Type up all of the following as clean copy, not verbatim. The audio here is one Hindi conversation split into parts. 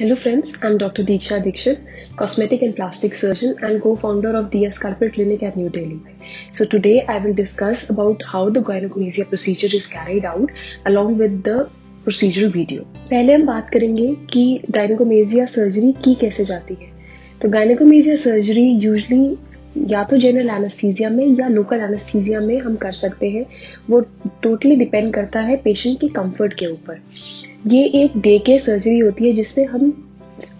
Hello friends, I'm Dr. Deeksha Dikshit, cosmetic and plastic surgeon and co-founder of DS Sculptor Clinic at New Delhi. So today I will discuss about how the gynecomastia procedure is carried out along with the procedural video. पहले हम बात करेंगे कि gynecomastia सर्जरी की कैसे जाती है। तो gynecomastia सर्जरी यूजुअली या तो जनरल एनेस्थीसिया में या लोकल एनेस्थीसिया में हम कर सकते हैं। वो टोटली डिपेंड करता है पेशेंट के कंफर्ट के ऊपर। ये एक डे केयर सर्जरी होती है जिसमें हम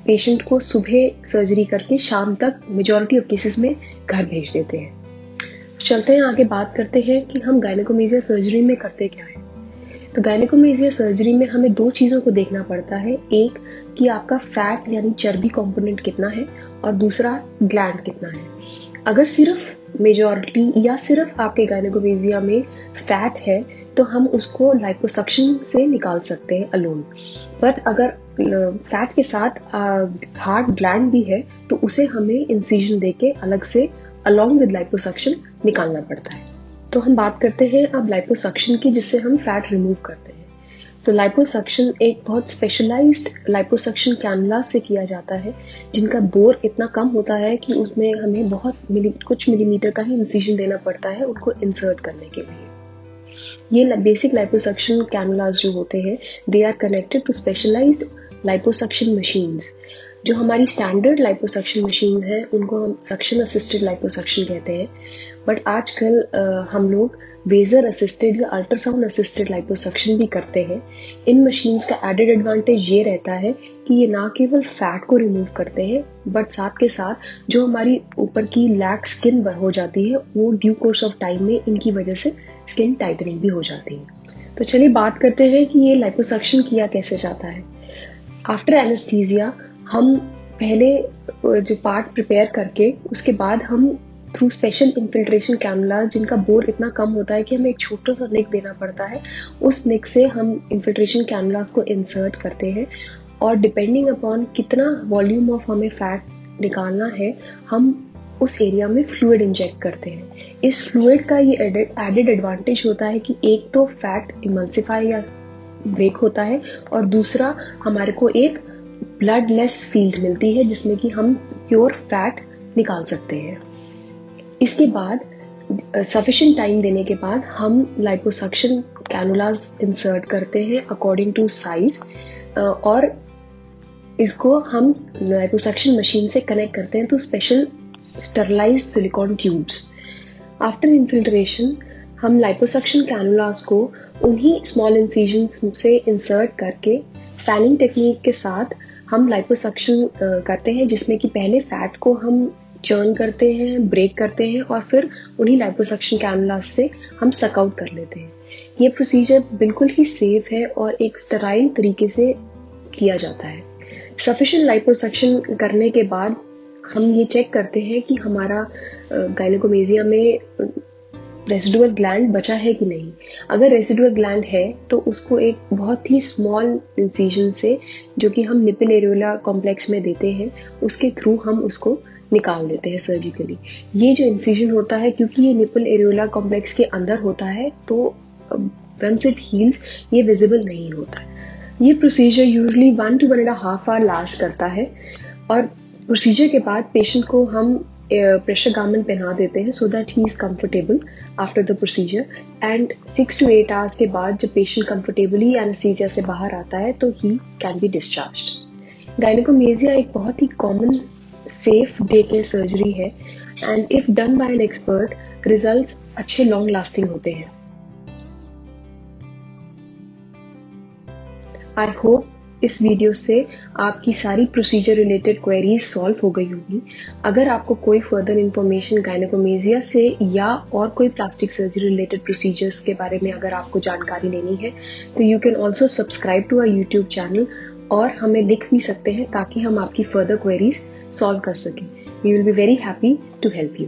पेशेंट को सुबह सर्जरी करके शाम तक मेजॉरिटी ऑफ केसेस में घर भेज देते हैं। चलते हैं आगे, बात करते हैं कि हम गायनेकोमेसिया सर्जरी में करते क्या है। तो गायनेकोमेसिया सर्जरी में हमें दो चीज़ों को देखना पड़ता है। एक कि आपका फैट यानी चर्बी कंपोनेंट कितना है और दूसरा ग्लैंड कितना है। अगर सिर्फ मेजॉरिटी या सिर्फ आपके गायनेकोमेसिया में फैट है तो हम उसको लाइपोसक्शन से निकाल सकते हैं अलोन। बट अगर फैट के साथ हार्ड ग्लैंड भी है तो उसे हमें इंसिजन देके अलग से अलोंग विद लाइपोसक्शन निकालना पड़ता है। तो हम बात करते हैं अब लाइपोसक्शन की, जिससे हम फैट रिमूव करते हैं। तो लाइपोसक्शन एक बहुत स्पेशलाइज्ड लाइपोसक्शन कैनुला से किया जाता है, जिनका बोर इतना कम होता है कि उसमें हमें कुछ मिलीमीटर का ही इंसिजन देना पड़ता है उनको इंसर्ट करने के लिए। ये बेसिक लाइपोसक्शन कैनुलास जो होते हैं, they are connected to specialised liposuction machines. जो हमारी स्टैंडर्ड लाइपोसक्शन मशीन है उनको हम सक्शन असिस्टेड लाइपोसक्शन कहते हैं। बट आजकल हम लोग वेजर असिस्टेड या अल्ट्रासाउंड असिस्टेड लाइपोसक्शन भी करते हैं। इन मशीन्स का एडेड एडवांटेज ये रहता है कि ये ना केवल फैट को रिमूव करते हैं बट साथ के साथ जो हमारी ऊपर की लैक स्किन हो जाती है वो ड्यू कोर्स ऑफ टाइम में इनकी वजह से स्किन टाइटनिंग भी हो जाती है। तो चलिए बात करते हैं कि ये लाइपोसक्शन किया कैसे जाता है। आफ्टर एनेस्थीसिया हम पहले जो पार्ट प्रिपेयर करके उसके बाद हम थ्रू स्पेशल इन्फिल्ट्रेशन कैनुला, जिनका बोर इतना कम होता है कि हमें एक छोटा सा निक देना पड़ता है, उस निक से हम इन्फिल्ट्रेशन कैनुलास को इंसर्ट करते हैं और डिपेंडिंग अपॉन कितना वॉल्यूम ऑफ हमें फैट निकालना है हम उस एरिया में फ्लूइड इंजेक्ट करते हैं। इस फ्लूइड का ये एडेड एडवांटेज होता है कि एक तो फैट इमल्सिफाई या ब्रेक होता है और दूसरा हमारे को एक ब्लड लेस फील्ड मिलती है जिसमें कि हम प्योर फैट निकाल सकते हैं। इसके बाद सफिशिएंट टाइम देने के बाद हम लाइपोसक्शन कैनुलास इंसर्ट करते हैं अकॉर्डिंग टू साइज और इसको हम लाइपोसक्शन मशीन से कनेक्ट करते हैं तो special sterilised silicon tubes. After infiltration हम लाइपोसक्शन कैनुलास को उन्हीं स्मॉल इंसिजन्स से इंसर्ट करके फैनिंग टेक्निक के साथ हम लाइपोसक्शन करते हैं, जिसमें कि पहले फैट को हम चर्न करते हैं, ब्रेक करते हैं और फिर उन्हीं लाइपोसक्शन कैनुलास से हम सक आउट कर लेते हैं। ये प्रोसीजर बिल्कुल ही सेफ है और एक स्टेराइल तरीके से किया जाता है। सफिशिएंट लाइपोसक्शन करने के बाद हम ये चेक करते हैं कि हमारा गायनेकोमेसिया में रेसिडुअल ग्लैंड बचा है कि नहीं। अगर रेसिडुअल ग्लैंड है तो उसको एक बहुत ही स्मॉल इंसिजन से, जो कि हम निपल एरियोला कॉम्प्लेक्स में देते हैं, उसके थ्रू हम उसको निकाल देते हैं सर्जिकली। ये जो इंसिजन होता है, क्योंकि ये निपल एरियोला कॉम्प्लेक्स के अंदर होता है तो वंस इट हील्स ये विजिबल नहीं होता। ये procedure usually 1 to 1.5 hour last करता है और प्रोसीजर के बाद पेशेंट को हम प्रेशर गारमेंट पहना देते हैं so that he is comfortable after the procedure. And 6 to 8 hours के बाद जब पेशेंट कंफर्टेबली एनेस्थीसिया से बाहर आता है तो ही कैन बी डिस्चार्ज्ड। गायनेकोमेसिया एक बहुत ही common safe day care surgery है and if done by an expert results अच्छे लॉन्ग लास्टिंग होते हैं। आई होप इस वीडियो से आपकी सारी प्रोसीजर रिलेटेड क्वेरीज सॉल्व हो गई होगी। अगर आपको कोई फर्दर इंफॉर्मेशन गायनेकोमेसिया से या और कोई प्लास्टिक सर्जरी रिलेटेड प्रोसीजर्स के बारे में अगर आपको जानकारी लेनी है तो you can also subscribe to our YouTube channel और हमें लिख भी सकते हैं ताकि हम आपकी फर्दर क्वेरीज सॉल्व कर सकें। We will be very happy to help you.